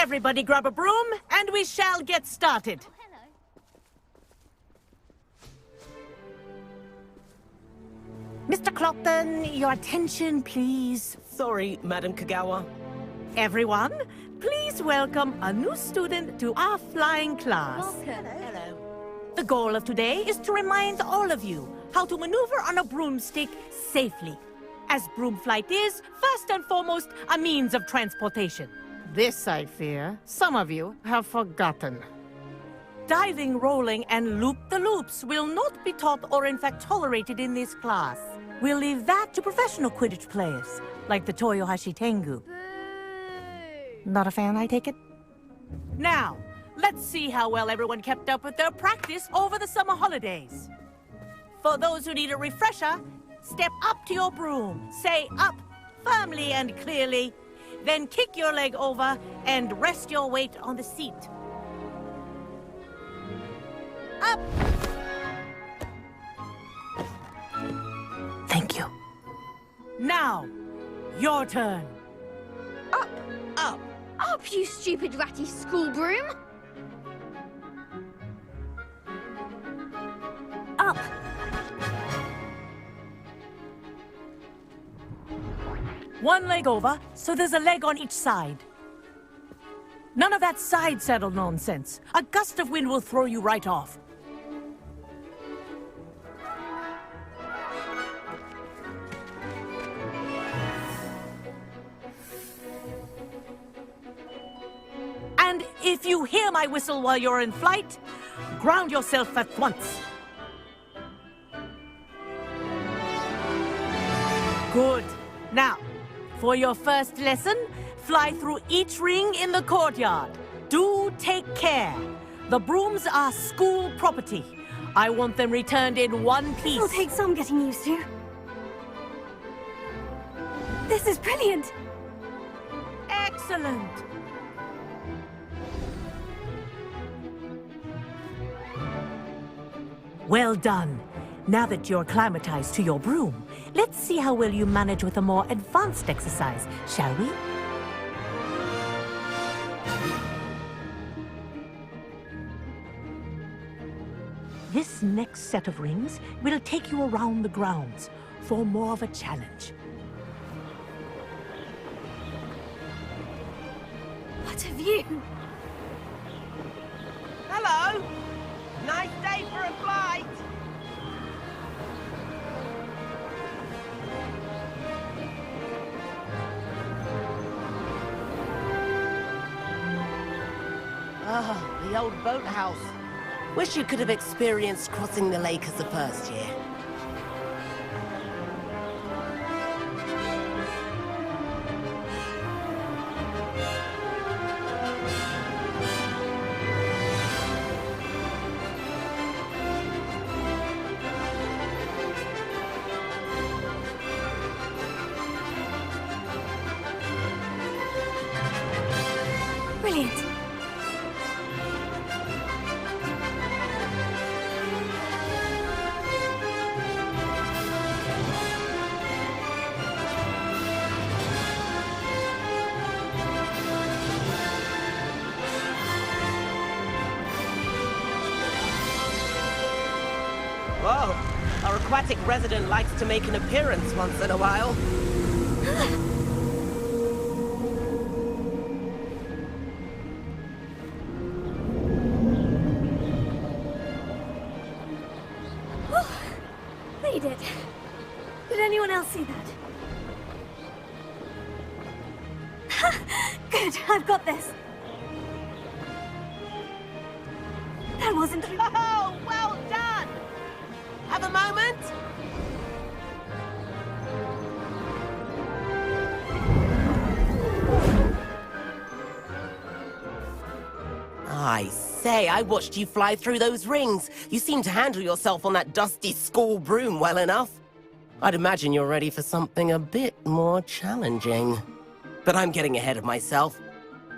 Everybody grab a broom, and we shall get started. Mr. Clopton, your attention, please. Sorry, Madam Kagawa. Everyone, please welcome a new student to our flying class. Hello. The goal of today is to remind all of you how to maneuver on a broomstick safely, as broom flight is, first and foremost, a means of transportation. This, I fear, some of you have forgotten. Diving, rolling, and loop-the-loops will not be taught or in fact tolerated in this class. We'll leave that to professional Quidditch players, like the Toyohashi Tengu. Not a fan, I take it? Now, let's see how well everyone kept up with their practice over the summer holidays. For those who need a refresher, step up to your broom, say up firmly and clearly, then kick your leg over and rest your weight on the seat. Up! Thank you. Now, your turn. Up! Up! Up, you stupid ratty school broom! Up! One leg over, so there's a leg on each side. None of that side saddle nonsense. A gust of wind will throw you right off. And if you hear my whistle while you're in flight, ground yourself at once. Good. Now, for your first lesson, fly through each ring in the courtyard. Do take care. The brooms are school property. I want them returned in one piece. It'll take some getting used to. This is brilliant! Excellent. Well done. Now that you're acclimatized to your broom, let's see how well you manage with a more advanced exercise, shall we? This next set of rings will take you around the grounds for more of a challenge. What a view! Hello! Nice day for a flight! Ah, the old boathouse. Wish you could have experienced crossing the lake as a first year. Brilliant! Whoa! Our aquatic resident likes to make an appearance once in a while. Made it. Did anyone else see that? Good, I've got this. That wasn't... Oh, well done! Have a moment? I say, I watched you fly through those rings. You seem to handle yourself on that dusty school broom well enough. I'd imagine you're ready for something a bit more challenging. But I'm getting ahead of myself.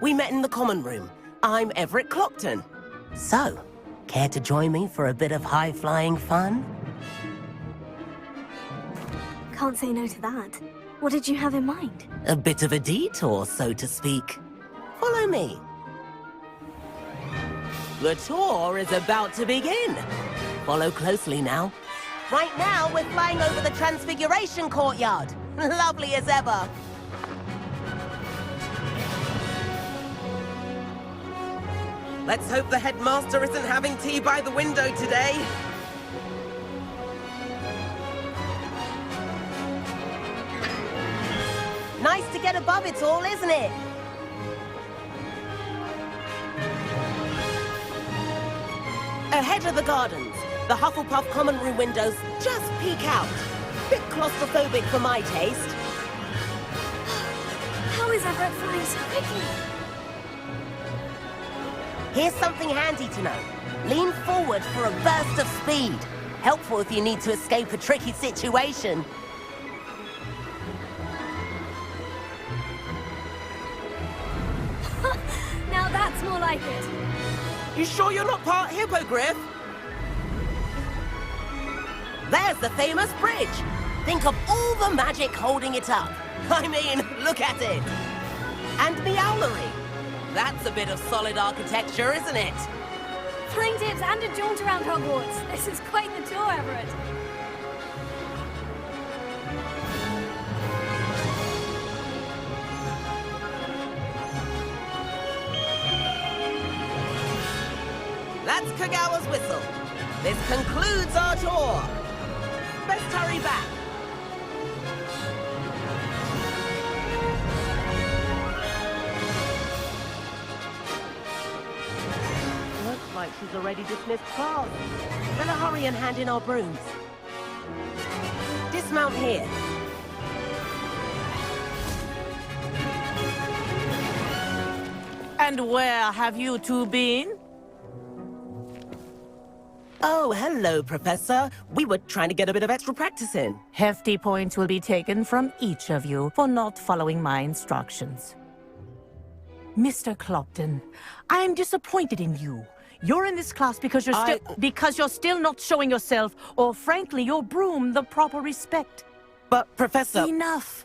We met in the common room. I'm Everett Clopton. So, care to join me for a bit of high-flying fun? Can't say no to that. What did you have in mind? A bit of a detour, so to speak. Follow me. The tour is about to begin. Follow closely now. Right now, we're flying over the Transfiguration Courtyard. Lovely as ever. Let's hope the headmaster isn't having tea by the window today. Nice to get above it all, isn't it? Ahead of the gardens, the Hufflepuff common room windows just peek out. Bit claustrophobic for my taste. How is Everett flying so quickly? Here's something handy to know. Lean forward for a burst of speed. Helpful if you need to escape a tricky situation. Now that's more like it. You sure you're not part hippogriff? There's the famous bridge. Think of all the magic holding it up. I mean, look at it. And Meowlery. That's a bit of solid architecture, isn't it? Flying dips and a jaunt around Hogwarts. This is quite the tour, Everett. That's Kagawa's whistle. This concludes our tour. Best hurry back. Looks like she's already dismissed class. Better hurry and hand in our brooms. Dismount here. And where have you two been? Oh, hello, Professor. We were trying to get a bit of extra practice in. Hefty points will be taken from each of you for not following my instructions. Mr. Clopton, I am disappointed in you. You're in this class because you're still not showing yourself, or frankly, your broom, the proper respect. But, Professor... Enough.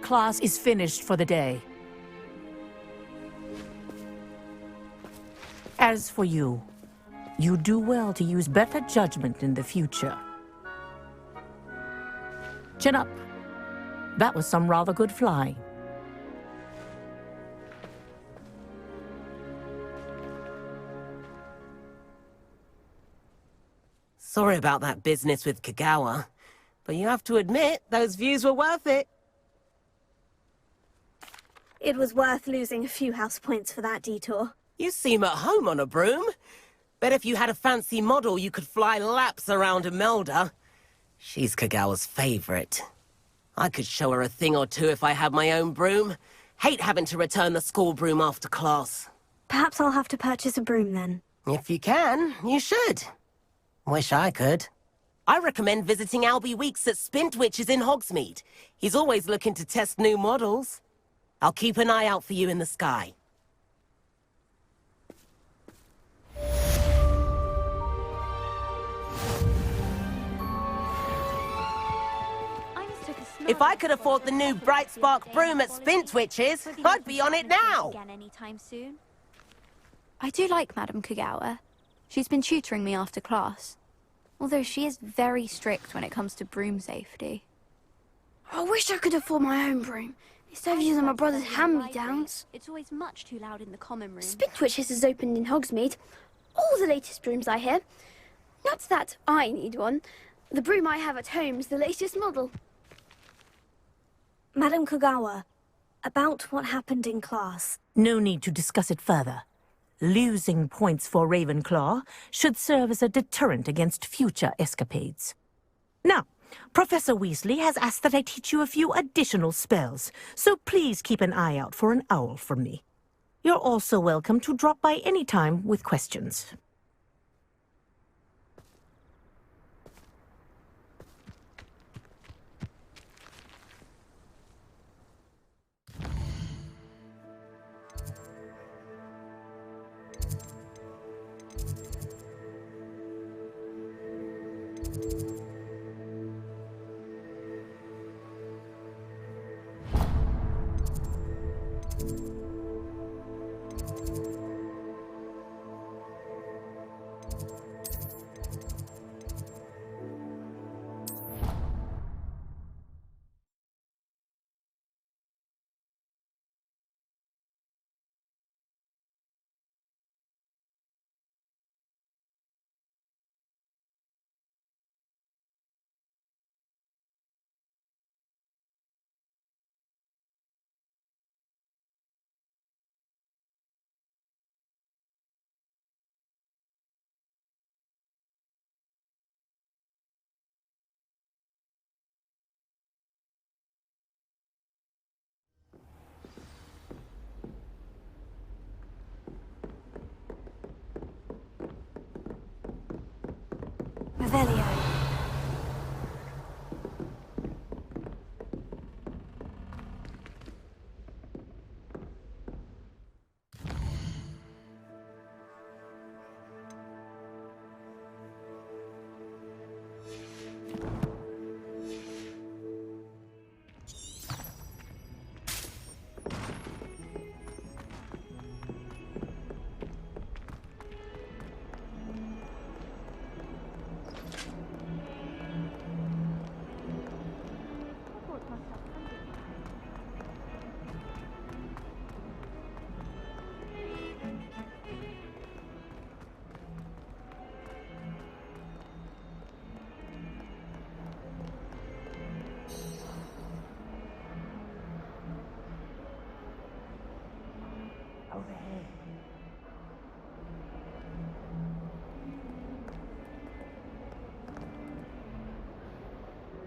Class is finished for the day. As for you, you do well to use better judgment in the future. Chin up. That was some rather good flying. Sorry about that business with Kagawa, but you have to admit, those views were worth it. It was worth losing a few house points for that detour. You seem at home on a broom. Bet if you had a fancy model, you could fly laps around Imelda. She's Kagawa's favorite. I could show her a thing or two if I had my own broom. Hate having to return the school broom after class. Perhaps I'll have to purchase a broom then. If you can, you should. Wish I could. I recommend visiting Albie Weeks at Spintwitches in Hogsmeade. He's always looking to test new models. I'll keep an eye out for you in the sky. If I could afford the new Bright Spark broom at Spintwitches, I'd be on it now! Again anytime soon. I do like Madame Kagawa. She's been tutoring me after class. Although she is very strict when it comes to broom safety. I wish I could afford my own broom, instead of using my brother's hand-me-downs. It's always much too loud in the common room. Spintwitches is opened in Hogsmeade. All the latest brooms I hear. Not that I need one. The broom I have at home is the latest model. Madam Kagawa, about what happened in class. No need to discuss it further. Losing points for Ravenclaw should serve as a deterrent against future escapades. Now, Professor Weasley has asked that I teach you a few additional spells, so please keep an eye out for an owl from me. You're also welcome to drop by any time with questions.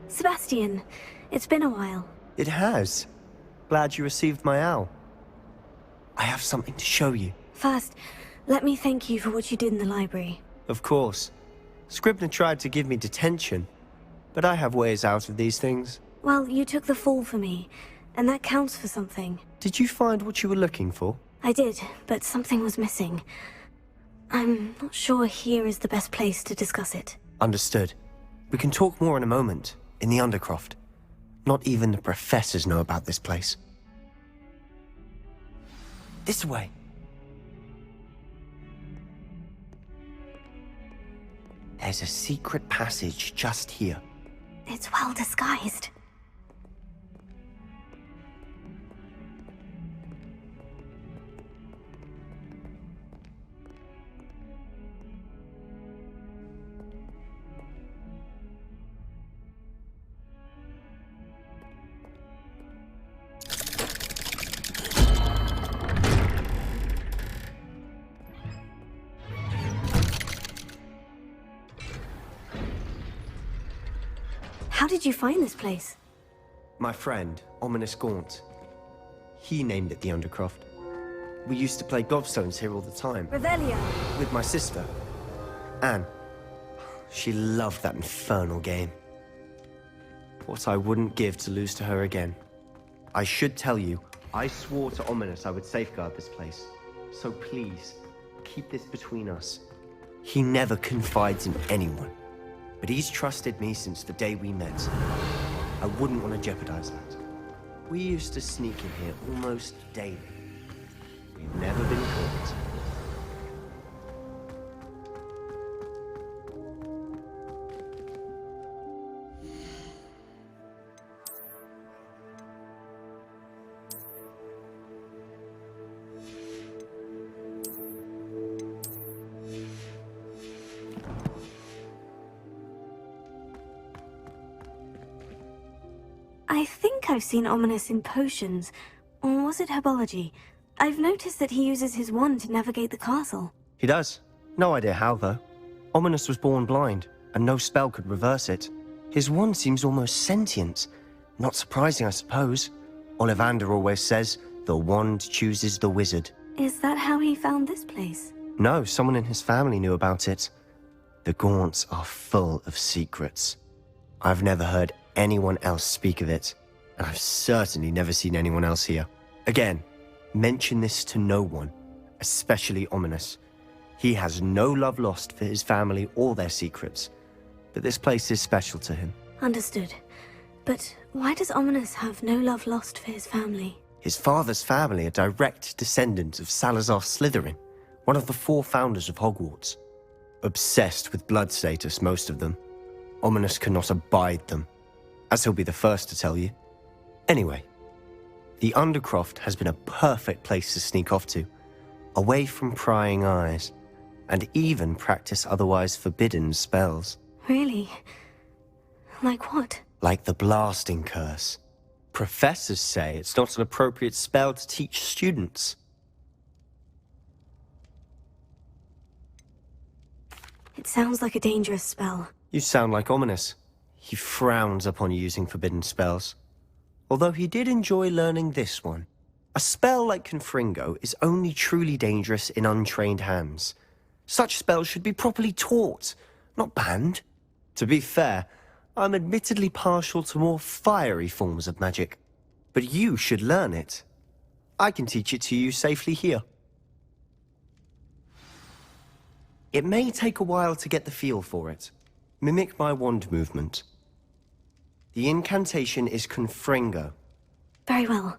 Sebastian, it's been a while. It has. Glad you received my owl. I have something to show you. First, let me thank you for what you did in the library. Of course. Scribner tried to give me detention, but I have ways out of these things. Well, you took the fall for me, and that counts for something. Did you find what you were looking for? I did, but something was missing. I'm not sure here is the best place to discuss it. Understood. We can talk more in a moment, in the Undercroft. Not even the professors know about this place. This way. There's a secret passage just here. It's well disguised. How did you find this place? My friend, Ominous Gaunt. He named it the Undercroft. We used to play gobstones here all the time. Revelio. With my sister, Anne. She loved that infernal game. What I wouldn't give to lose to her again. I should tell you, I swore to Ominous I would safeguard this place. So please, keep this between us. He never confides in anyone. But he's trusted me since the day we met. I wouldn't want to jeopardize that. We used to sneak in here almost daily. We've never been caught. I think I've seen Ominous in potions. Or was it herbology? I've noticed that he uses his wand to navigate the castle. He does. No idea how, though. Ominous was born blind, and no spell could reverse it. His wand seems almost sentient. Not surprising, I suppose. Ollivander always says, the wand chooses the wizard. Is that how he found this place? No, someone in his family knew about it. The Gaunts are full of secrets. I've never heard anyone else speak of it, and I've certainly never seen anyone else here. Again, mention this to no one, especially Ominous. He has no love lost for his family or their secrets, but this place is special to him. Understood. But why does Ominous have no love lost for his family? His father's family are direct descendants of Salazar Slytherin, one of the 4 founders of Hogwarts. Obsessed with blood status, most of them. Ominous cannot abide them, as he'll be the first to tell you. Anyway, the Undercroft has been a perfect place to sneak off to, away from prying eyes, and even practice otherwise forbidden spells. Really? Like what? Like the blasting curse. Professors say it's not an appropriate spell to teach students. It sounds like a dangerous spell. You sound like Ominous. He frowns upon using forbidden spells. Although he did enjoy learning this one. A spell like Confringo is only truly dangerous in untrained hands. Such spells should be properly taught, not banned. To be fair, I'm admittedly partial to more fiery forms of magic. But you should learn it. I can teach it to you safely here. It may take a while to get the feel for it. Mimic my wand movement. The incantation is Confringo. Very well.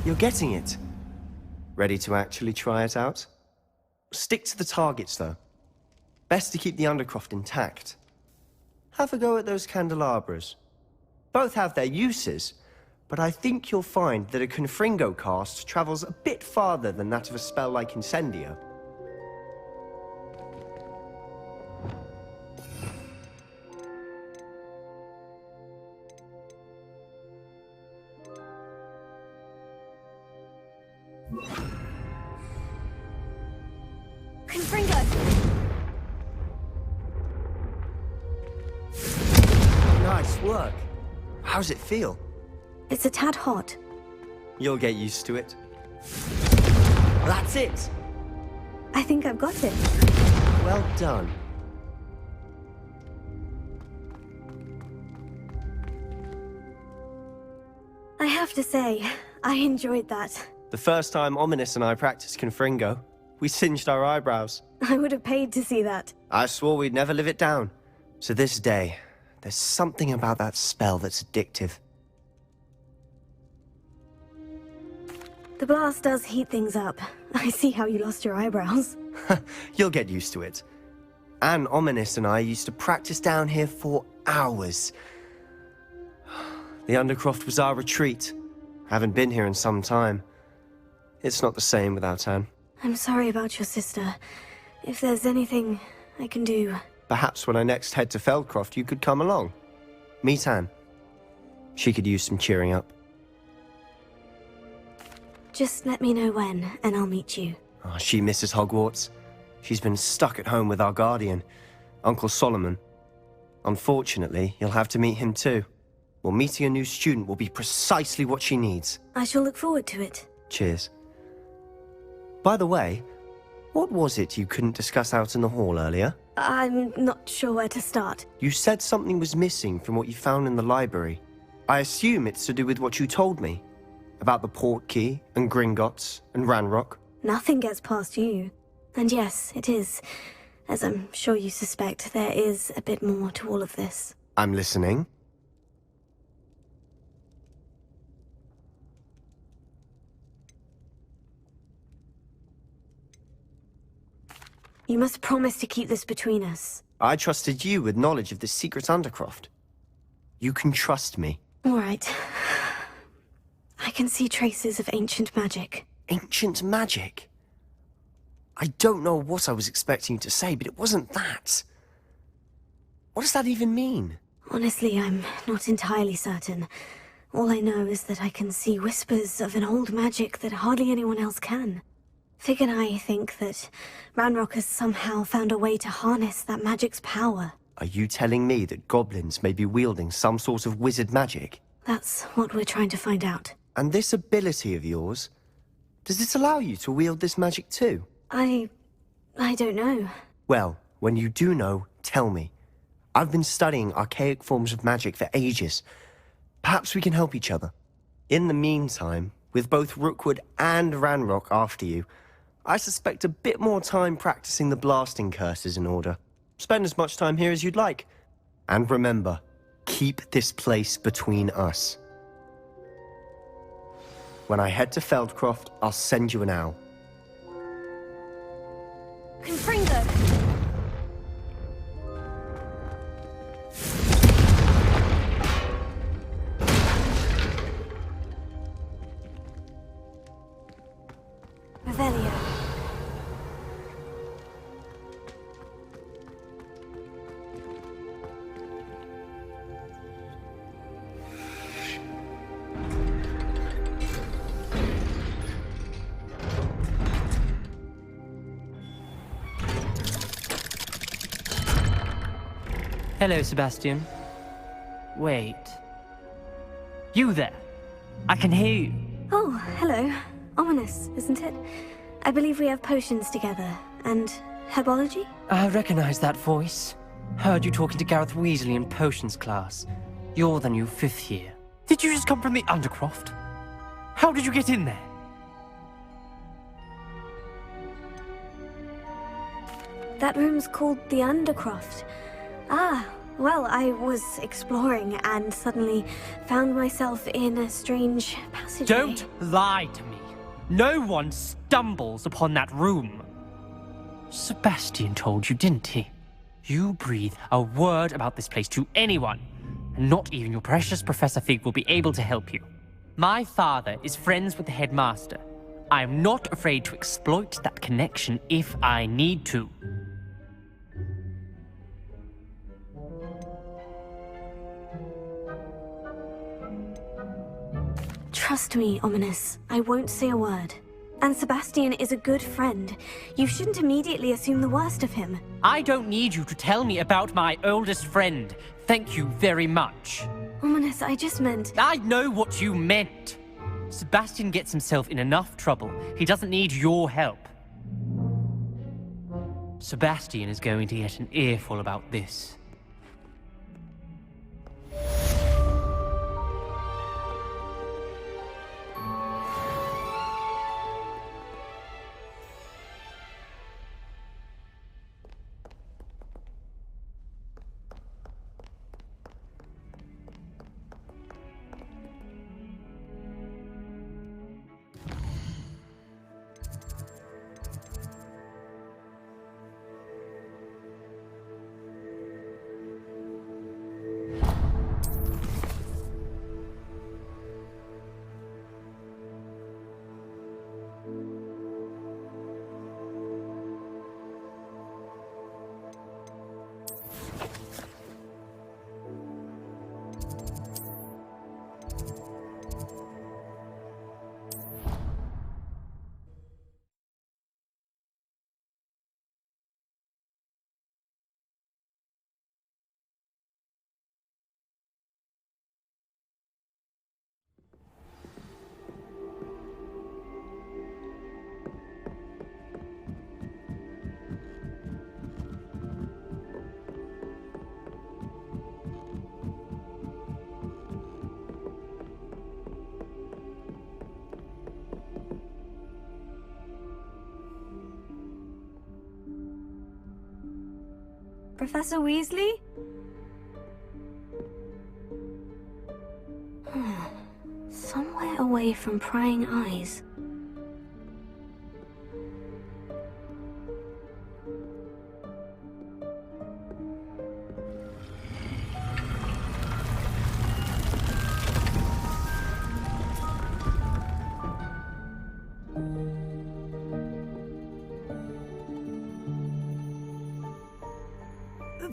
You're getting it. Ready to actually try it out? Stick to the targets, though. Best to keep the Undercroft intact. Have a go at those candelabras. Both have their uses, but I think you'll find that a Confringo cast travels a bit farther than that of a spell like Incendio. Confringo! Nice work. How's it feel? It's a tad hot. You'll get used to it. That's it! I think I've got it. Well done. I have to say, I enjoyed that. The first time Ominous and I practiced Confringo, we singed our eyebrows. I would have paid to see that. I swore we'd never live it down. To this day, there's something about that spell that's addictive. The blast does heat things up. I see how you lost your eyebrows. You'll get used to it. Anne, Ominous and I used to practice down here for hours. The Undercroft was our retreat. Haven't been here in some time. It's not the same without Anne. I'm sorry about your sister. If there's anything I can do... Perhaps when I next head to Feldcroft, you could come along. Meet Anne. She could use some cheering up. Just let me know when, and I'll meet you. Oh, she misses Hogwarts. She's been stuck at home with our guardian, Uncle Solomon. Unfortunately, you'll have to meet him too. Well, meeting a new student will be precisely what she needs. I shall look forward to it. Cheers. By the way, what was it you couldn't discuss out in the hall earlier? I'm not sure where to start. You said something was missing from what you found in the library. I assume it's to do with what you told me. About the Portkey, and Gringotts, and Ranrock. Nothing gets past you. And yes, it is. As I'm sure you suspect, there is a bit more to all of this. I'm listening. You must promise to keep this between us. I trusted you with knowledge of the secret Undercroft. You can trust me. All right. I can see traces of ancient magic. Ancient magic? I don't know what I was expecting you to say, but it wasn't that. What does that even mean? Honestly, I'm not entirely certain. All I know is that I can see whispers of an old magic that hardly anyone else can. Fig and I think that Ranrock has somehow found a way to harness that magic's power. Are you telling me that goblins may be wielding some sort of wizard magic? That's what we're trying to find out. And this ability of yours, does it allow you to wield this magic too? I don't know. Well, when you do know, tell me. I've been studying archaic forms of magic for ages. Perhaps we can help each other. In the meantime, with both Rookwood and Ranrock after you, I suspect a bit more time practicing the blasting curse is in order. Spend as much time here as you'd like. And remember, keep this place between us. When I head to Feldcroft, I'll send you an owl. Confringo! Revelio. Hello, Sebastian. Wait. You there? I can hear you. Oh, hello. Ominous, isn't it? I believe we have potions together. And herbology? I recognize that voice. Heard you talking to Gareth Weasley in potions class. You're the new 5th year. Did you just come from the Undercroft? How did you get in there? That room's called the Undercroft. Ah, well, I was exploring and suddenly found myself in a strange passageway. Don't lie to me. No one stumbles upon that room. Sebastian told you, didn't he? You breathe a word about this place to anyone, and not even your precious Professor Fig will be able to help you. My father is friends with the headmaster. I am not afraid to exploit that connection if I need to. Trust me, Ominous. I won't say a word. And Sebastian is a good friend. You shouldn't immediately assume the worst of him. I don't need you to tell me about my oldest friend. Thank you very much. Ominous, I just meant... I know what you meant. Sebastian gets himself in enough trouble. He doesn't need your help. Sebastian is going to get an earful about this. Professor Weasley? Somewhere away from prying eyes.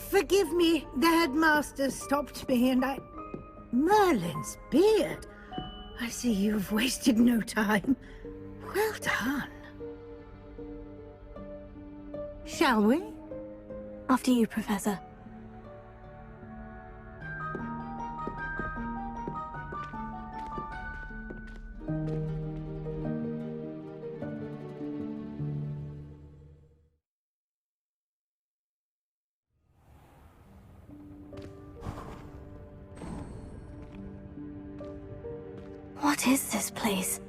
Forgive me, the headmaster stopped me and I... Merlin's beard! I see you've wasted no time. Well done. Shall we? After you, Professor. What is this place?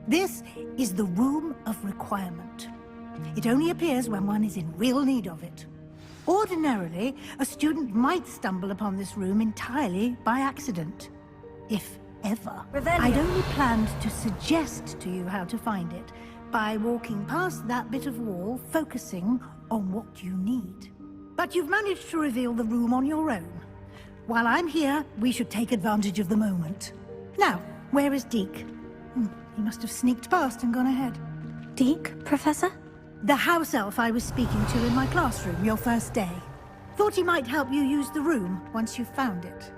This is the Room of Requirement. It only appears when one is in real need of it. Ordinarily, a student might stumble upon this room entirely by accident. If ever. I'd only planned to suggest to you how to find it by walking past that bit of wall, focusing on what you need. But you've managed to reveal the room on your own. While I'm here, we should take advantage of the moment. Now, where is Deke? He must have sneaked past and gone ahead. Deke, Professor? The house elf I was speaking to in my classroom your first day. Thought he might help you use the room once you found it.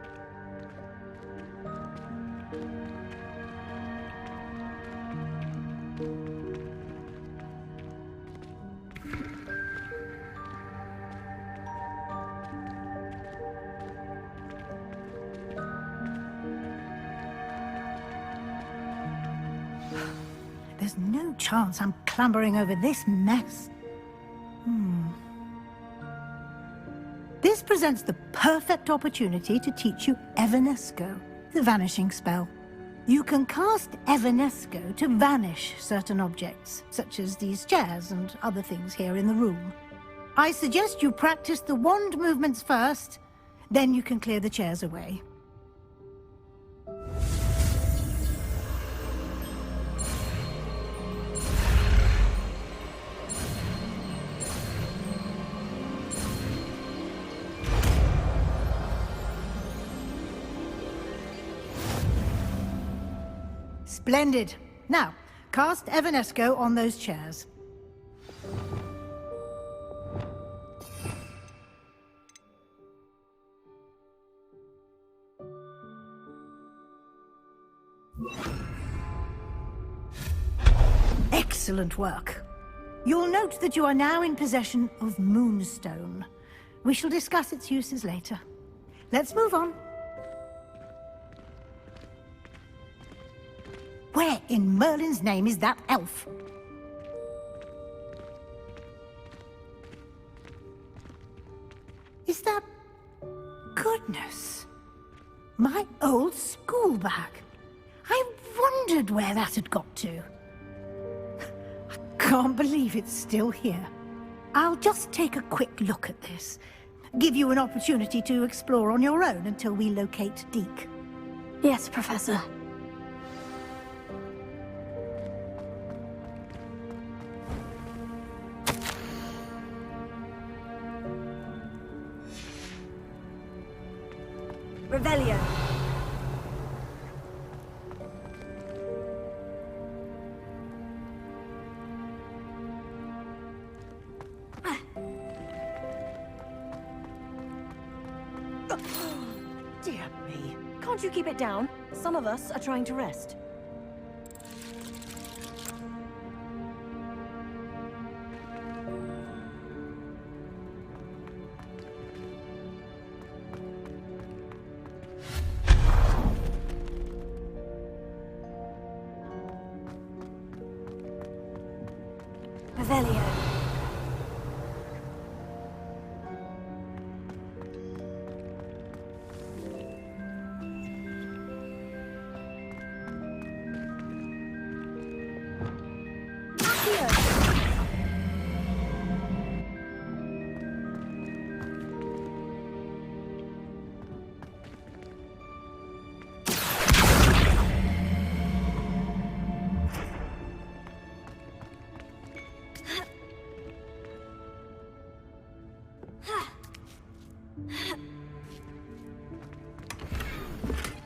There's no chance I'm clambering over this mess. This presents the perfect opportunity to teach you Evanesco, the vanishing spell. You can cast Evanesco to vanish certain objects, such as these chairs and other things here in the room. I suggest you practice the wand movements first, then you can clear the chairs away. Splendid. Now, cast Evanesco on those chairs. Excellent. Excellent work. You'll note that you are now in possession of Moonstone. We shall discuss its uses later. Let's move on. Where in Merlin's name is that elf? Is that... Goodness. My old school bag. I wondered where that had got to. I can't believe it's still here. I'll just take a quick look at this. Give you an opportunity to explore on your own until we locate Deke. Yes, Professor. Revelio. Dear me. Can't you keep it down? Some of us are trying to rest. Revelio.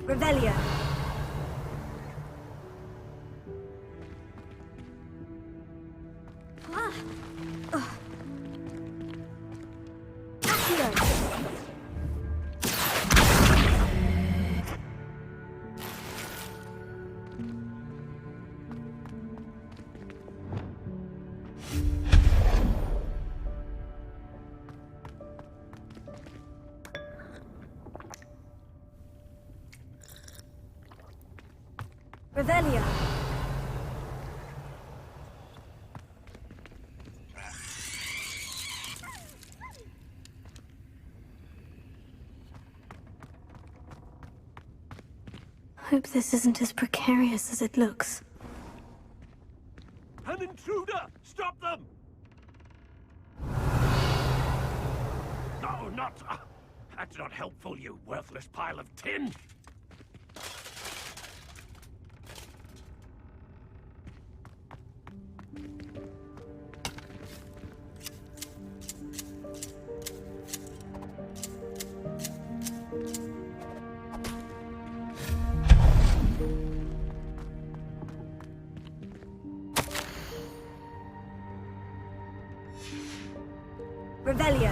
Revelio. Revelio. Hope this isn't as precarious as it looks. An intruder! Stop them! No, not... that's not helpful, you worthless pile of tin! Revelio.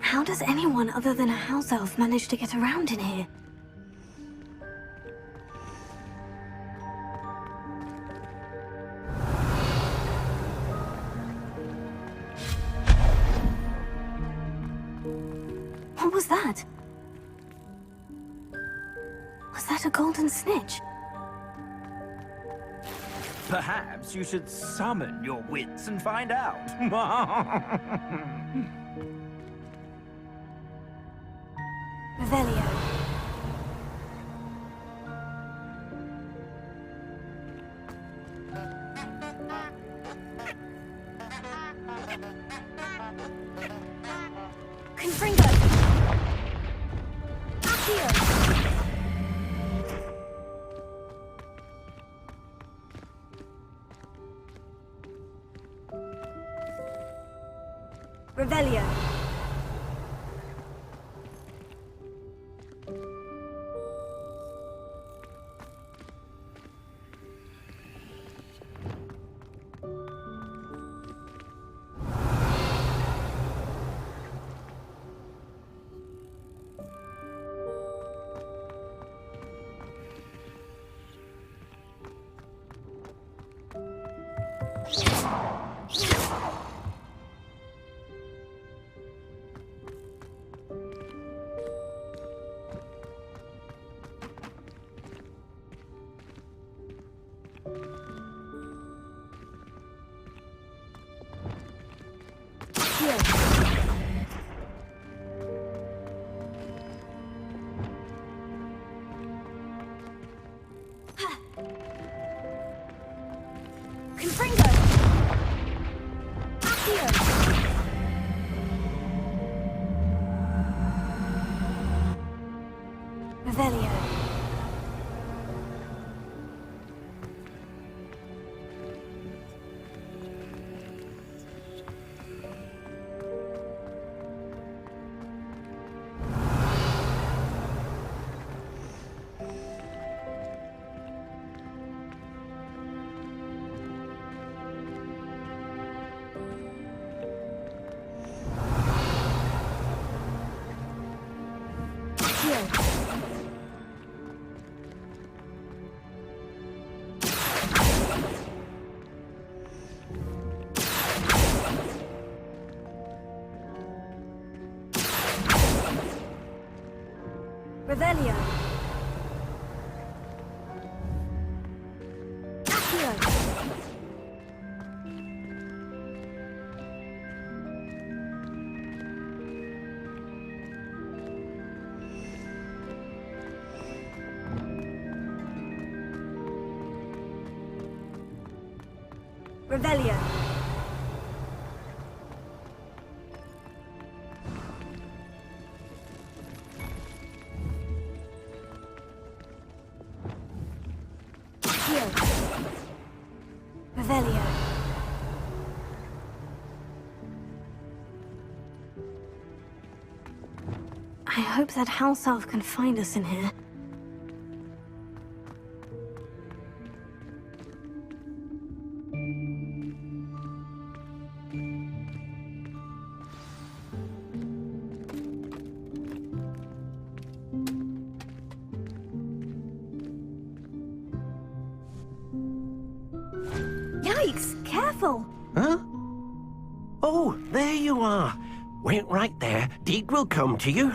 How does anyone other than a house elf manage to get around in here? What was that? Was that a golden snitch? Perhaps you should summon your wits and find out. Revelio. Confringo. Accio. Revelio. Revelio. Revelio. Accio. Revelio. Revelio. I hope that house elf can find us in here. Yikes! Careful! Huh? Oh, there you are. Wait right there. Deek will come to you.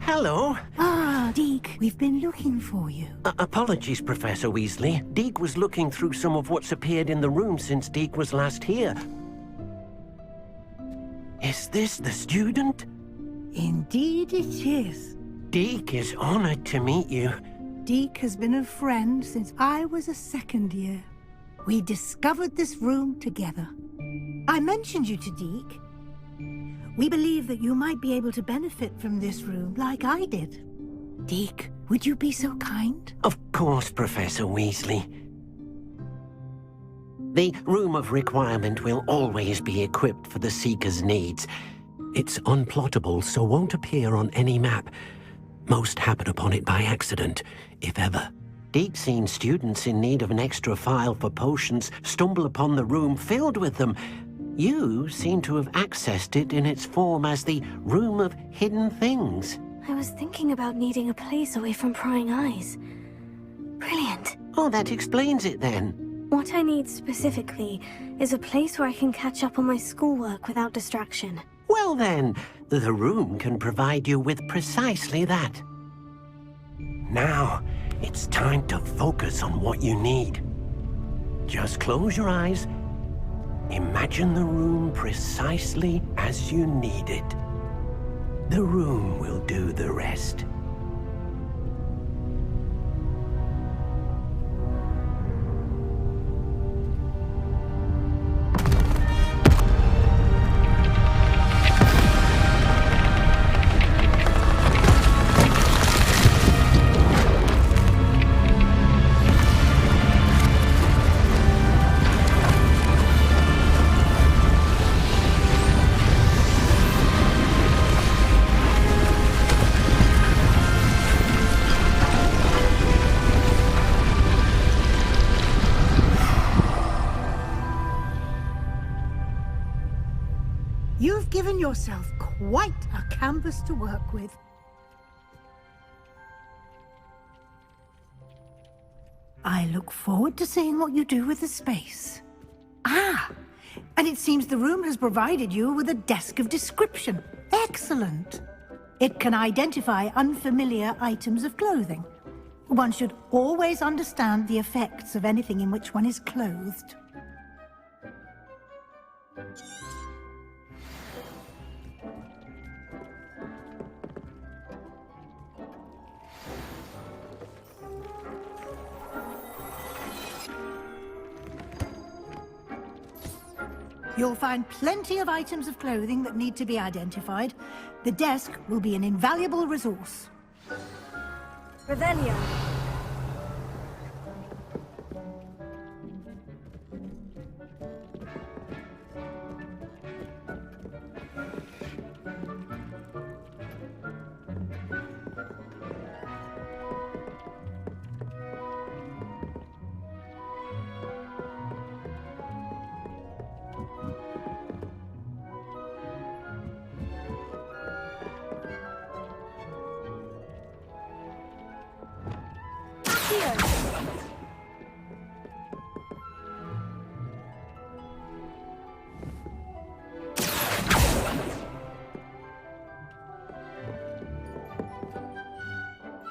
Hello. Ah, Deek, we've been looking for you. Apologies, Professor Weasley. Deek was looking through some of what's appeared in the room since Deek was last here. Is this the student? Indeed it is. Deek is honored to meet you. Deek has been a friend since I was a second year. We discovered this room together. I mentioned you to Deek. We believe that you might be able to benefit from this room like I did. Deek, would you be so kind? Of course, Professor Weasley. The Room of Requirement will always be equipped for the Seeker's needs. It's unplottable, so won't appear on any map. Most happen upon it by accident, if ever. Deek's seen students in need of an extra file for potions stumble upon the room filled with them. You seem to have accessed it in its form as the Room of Hidden Things. I was thinking about needing a place away from prying eyes. Brilliant. Oh, that explains it then. What I need specifically is a place where I can catch up on my schoolwork without distraction. Well then, the room can provide you with precisely that. Now, it's time to focus on what you need. Just close your eyes. Imagine the room precisely as you need it. The room will do the rest. You've given yourself quite a canvas to work with. I look forward to seeing what you do with the space. Ah, and it seems the room has provided you with a desk of description. Excellent. It can identify unfamiliar items of clothing. One should always understand the effects of anything in which one is clothed. You'll find plenty of items of clothing that need to be identified. The desk will be an invaluable resource. Revelio.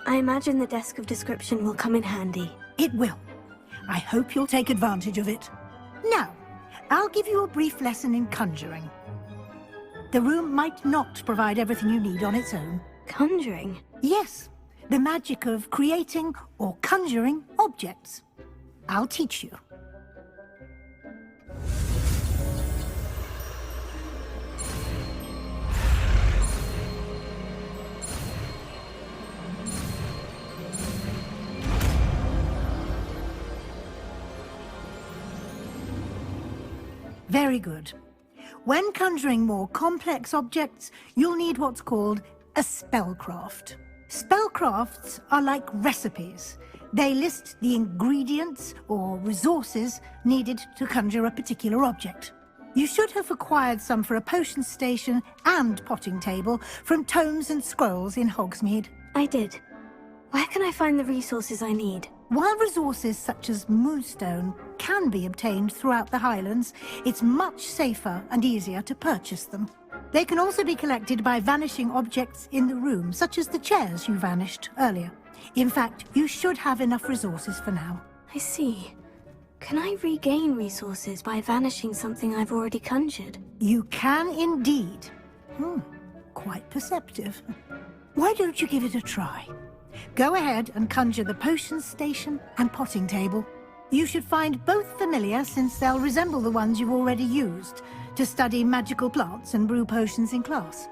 I imagine the desk of description will come in handy. It will. I hope you'll take advantage of it. Now, I'll give you a brief lesson in conjuring. The room might not provide everything you need on its own. Conjuring? Yes, the magic of creating or conjuring objects. I'll teach you. Very good. When conjuring more complex objects, you'll need what's called a spellcraft. Spellcrafts are like recipes. They list the ingredients or resources needed to conjure a particular object. You should have acquired some for a potion station and potting table from tomes and scrolls in Hogsmeade. I did. Where can I find the resources I need? While resources such as moonstone can be obtained throughout the Highlands, it's much safer and easier to purchase them. They can also be collected by vanishing objects in the room, such as the chairs you vanished earlier. In fact, you should have enough resources for now. I see. Can I regain resources by vanishing something I've already conjured? You can indeed. Quite perceptive. Why don't you give it a try? Go ahead and conjure the potion station and potting table. You should find both familiar, since they'll resemble the ones you've already used to study magical plants and brew potions in class.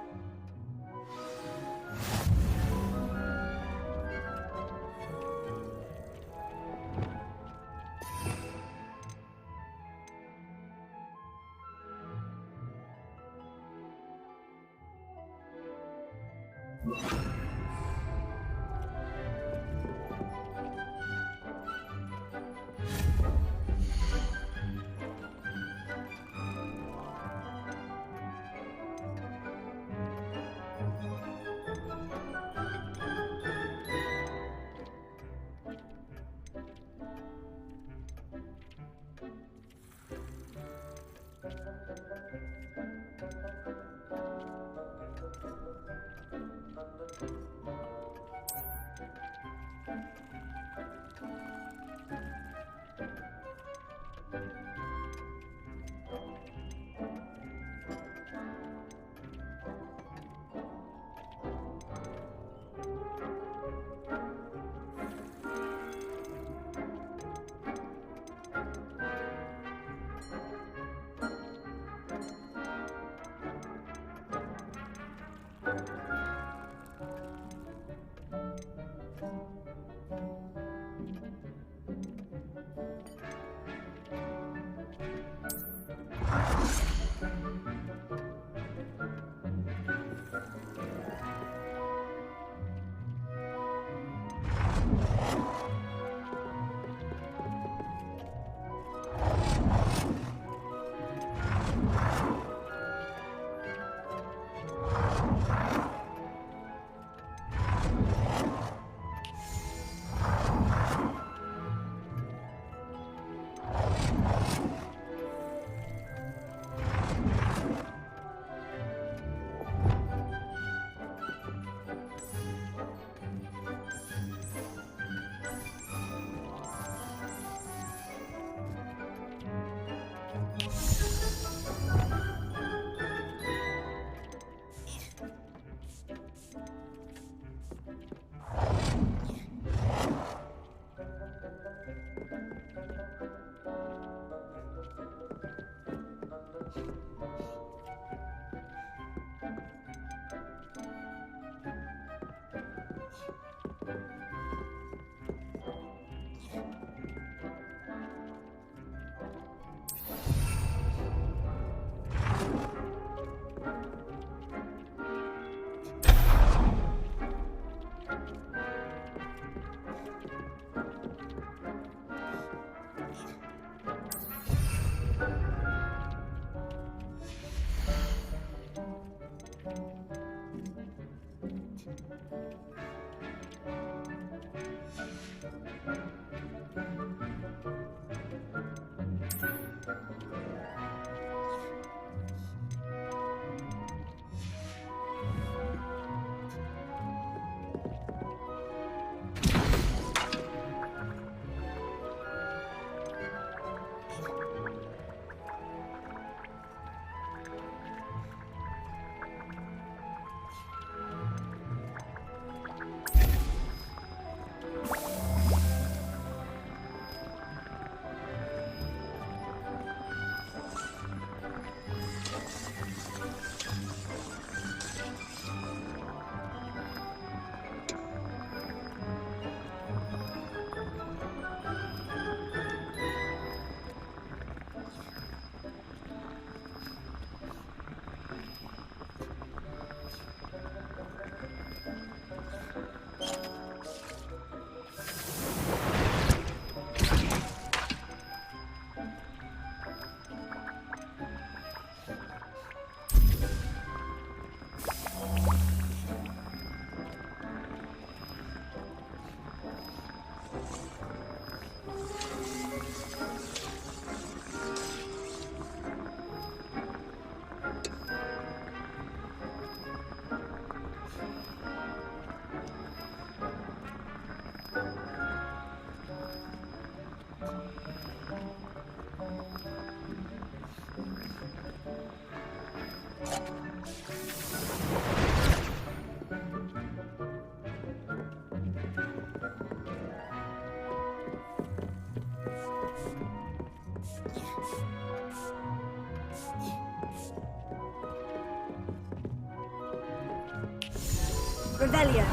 Revelio.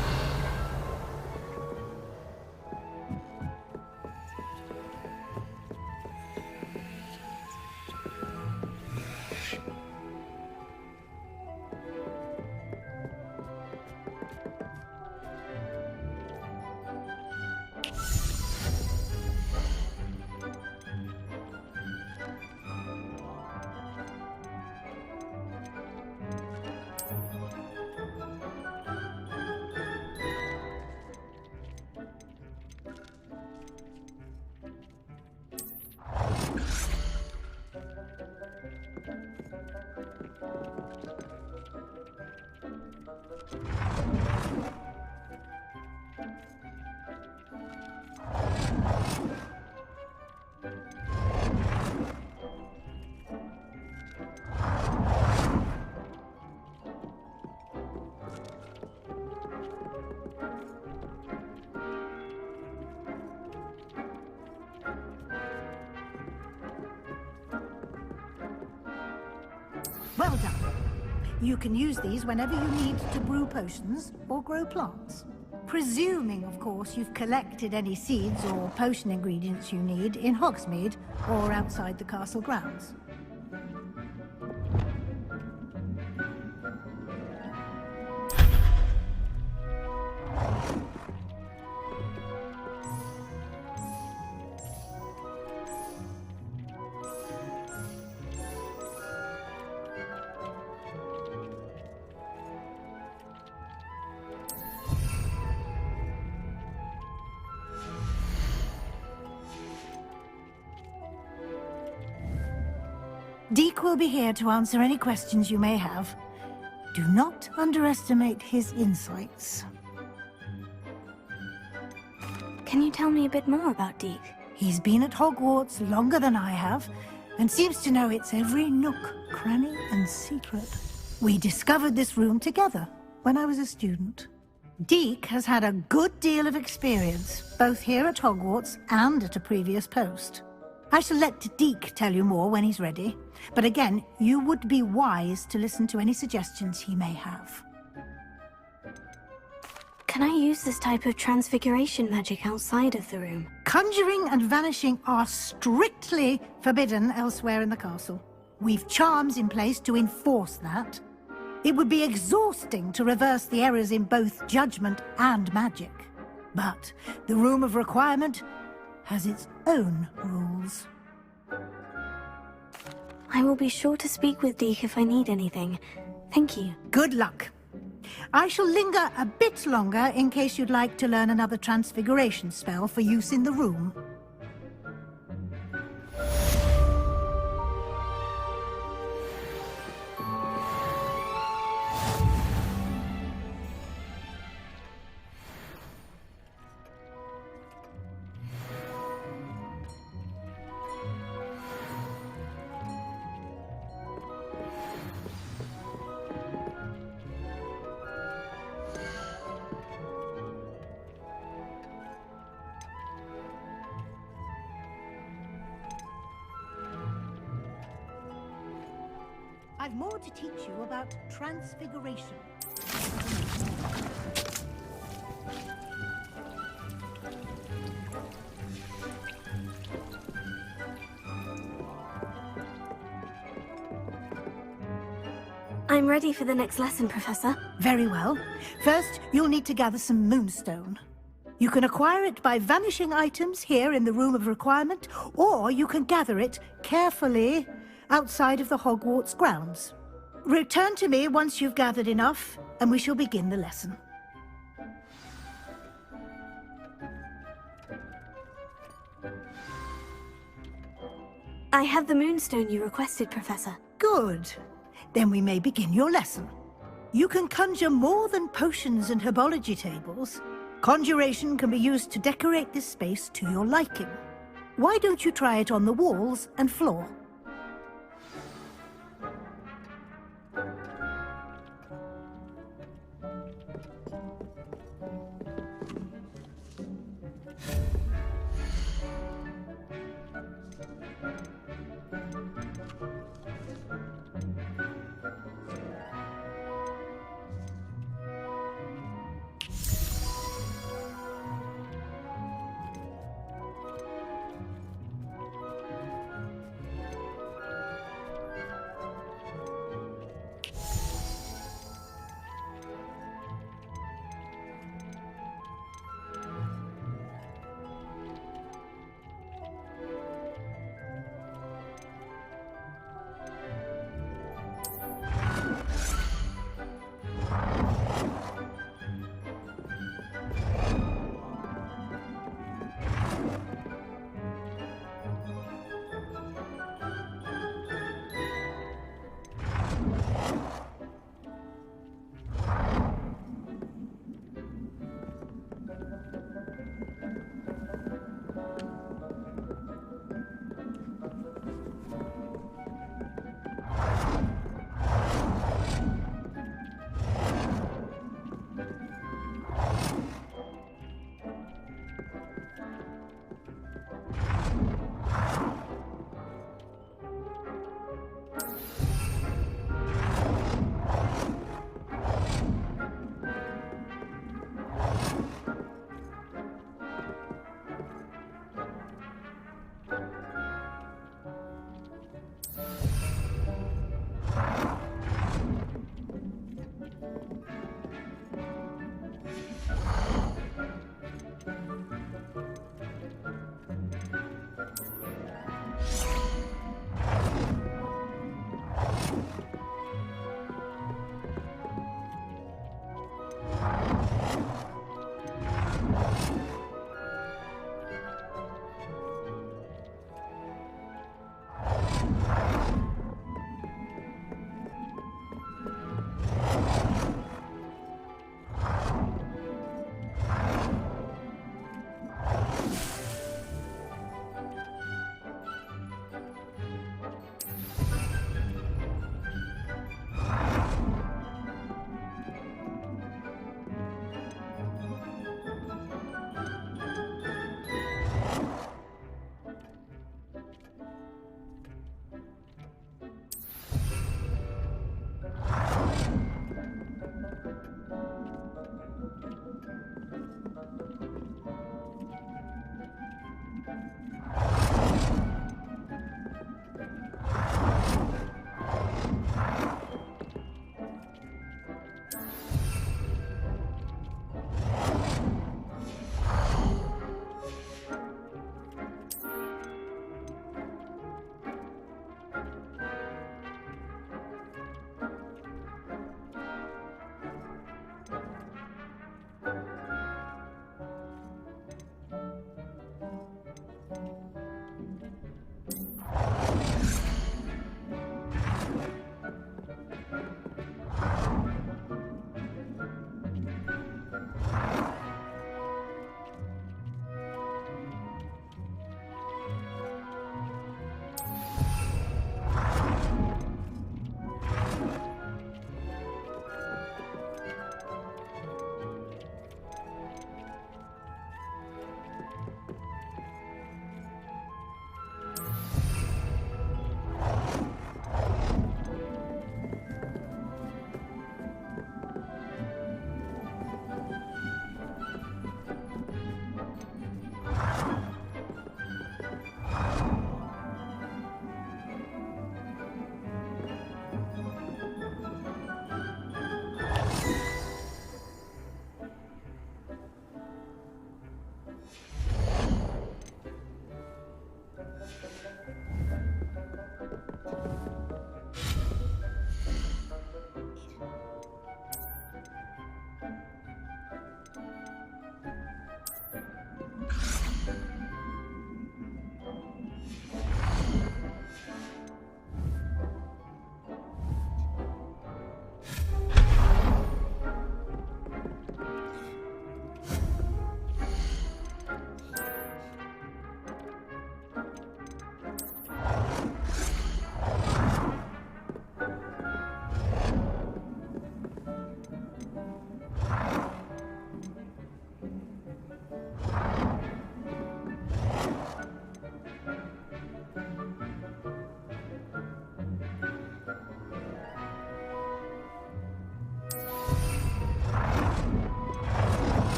Well done. You can use these whenever you need to brew potions or grow plants. Presuming, of course, you've collected any seeds or potion ingredients you need in Hogsmeade or outside the castle grounds. Deke will be here to answer any questions you may have. Do not underestimate his insights. Can you tell me a bit more about Deke? He's been at Hogwarts longer than I have, and seems to know its every nook, cranny, and secret. We discovered this room together when I was a student. Deke has had a good deal of experience, both here at Hogwarts and at a previous post. I shall let Deke tell you more when he's ready, but again, you would be wise to listen to any suggestions he may have. Can I use this type of transfiguration magic outside of the room? Conjuring and vanishing are strictly forbidden elsewhere in the castle. We've charms in place to enforce that, It would be exhausting to reverse the errors in both judgment and magic. But the Room of Requirement has its own rules. I will be sure to speak with Deke if I need anything. Thank you. Good luck. I shall linger a bit longer in case you'd like to learn another transfiguration spell for use in the room. I've more to teach you about transfiguration. I'm ready for the next lesson, Professor. Very well. First, you'll need to gather some moonstone. You can acquire it by vanishing items here in the Room of Requirement, or you can gather it carefully outside of the Hogwarts grounds. Return to me once you've gathered enough, and we shall begin the lesson. I have the moonstone you requested, Professor. Good. Then we may begin your lesson. You can conjure more than potions and herbology tables. Conjuration can be used to decorate this space to your liking. Why don't you try it on the walls and floor?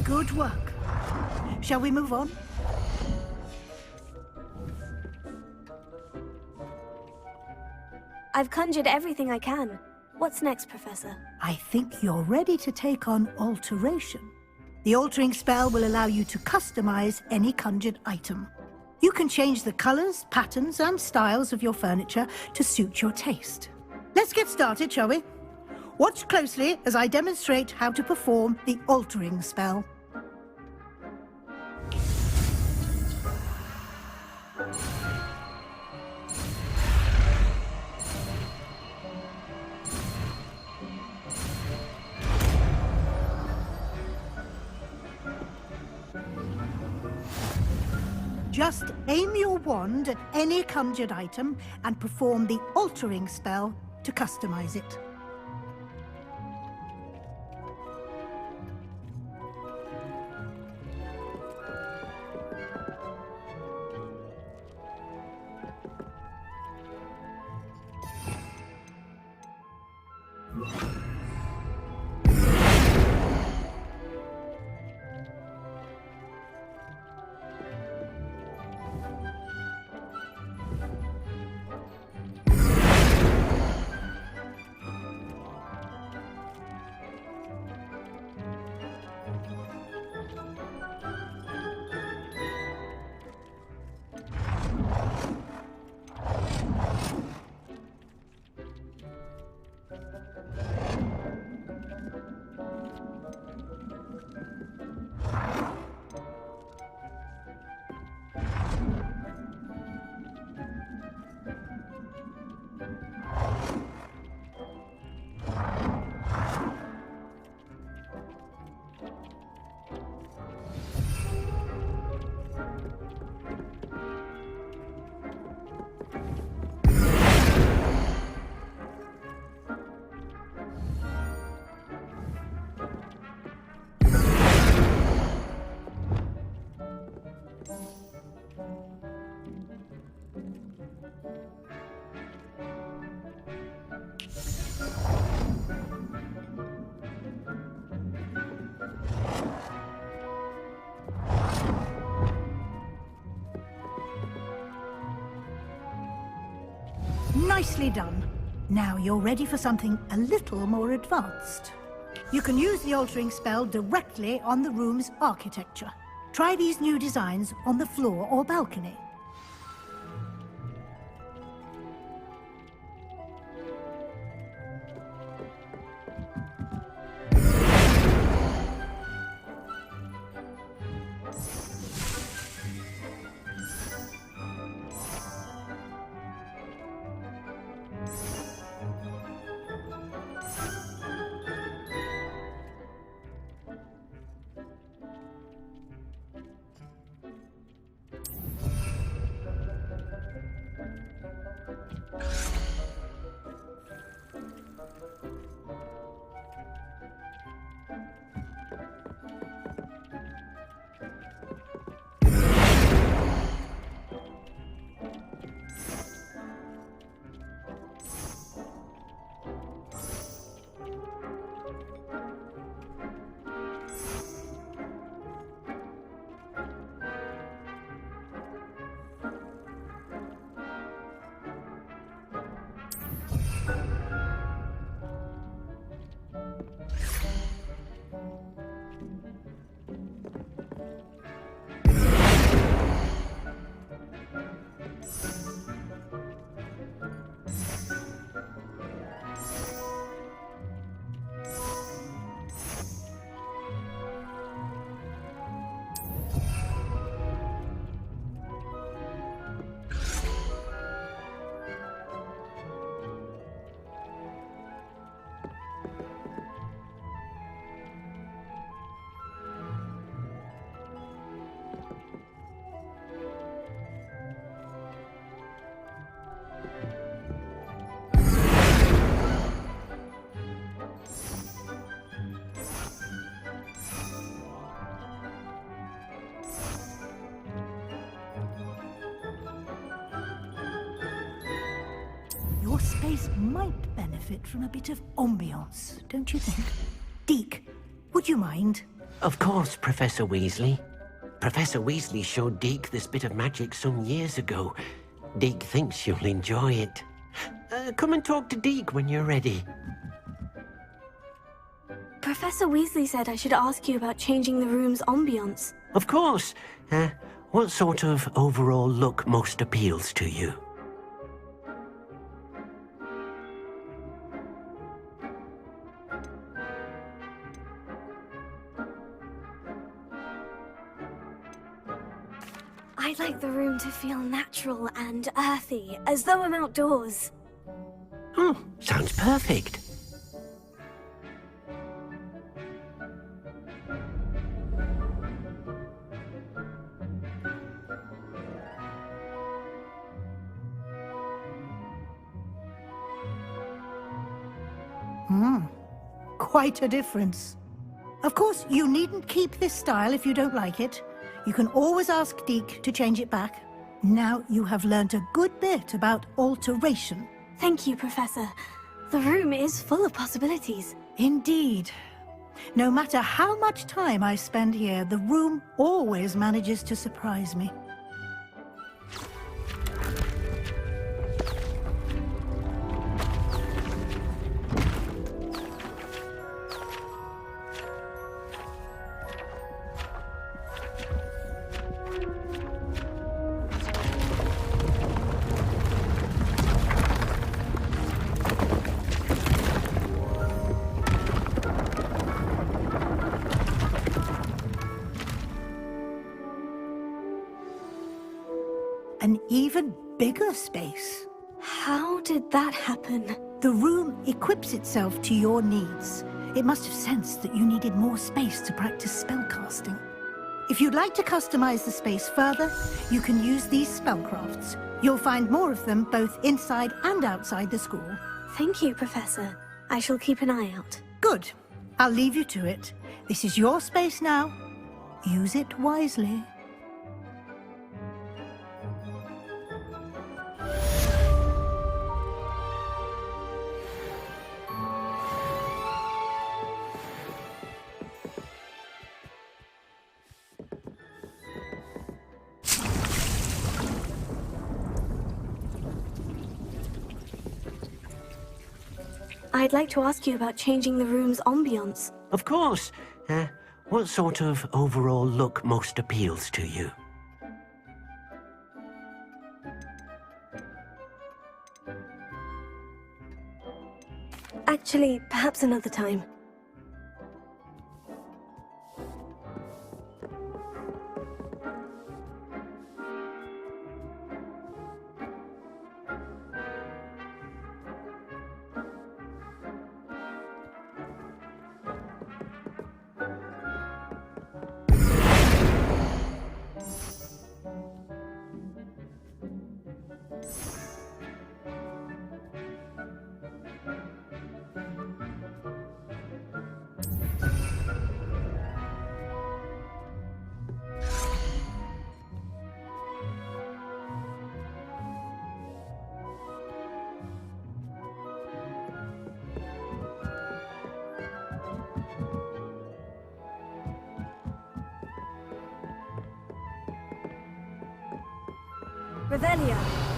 Good work. Shall we move on? I've conjured everything I can. What's next, Professor? I think you're ready to take on alteration. The altering spell will allow you to customize any conjured item. You can change the colors, patterns, and styles of your furniture to suit your taste. Let's get started, shall we? Watch closely as I demonstrate how to perform the altering spell. Just aim your wand at any conjured item and perform the altering spell to customize it. Nicely done. Now you're ready for something a little more advanced. You can use the altering spell directly on the room's architecture. Try these new designs on the floor or balcony. space might benefit from a bit of ambiance, don't you think? Deke, would you mind? Of course, Professor Weasley. Professor Weasley showed Deke this bit of magic some years ago. Deke thinks you'll enjoy it. Come and talk to Deke when you're ready. Professor Weasley said I should ask you about changing the room's ambiance. Of course. What sort of overall look most appeals to you? I'd like the room to feel natural and earthy, as though I'm outdoors. Oh, sounds perfect. Quite a difference. Of course, you needn't keep this style if you don't like it. You can always ask Deke to change it back. Now you have learnt a good bit about alteration. Thank you, Professor. The room is full of possibilities. Indeed. No matter how much time I spend here, the room always manages to surprise me. An even bigger space. How did that happen? The room equips itself to your needs. It must have sensed that you needed more space to practice spellcasting. If you'd like to customize the space further, you can use these spellcrafts. You'll find more of them both inside and outside the school. Thank you, Professor. I shall keep an eye out. Good. I'll leave you to it. This is your space now. Use it wisely. I'd like to ask you about changing the room's ambiance. Of course. What sort of overall look most appeals to you? Actually, perhaps another time. Revelio.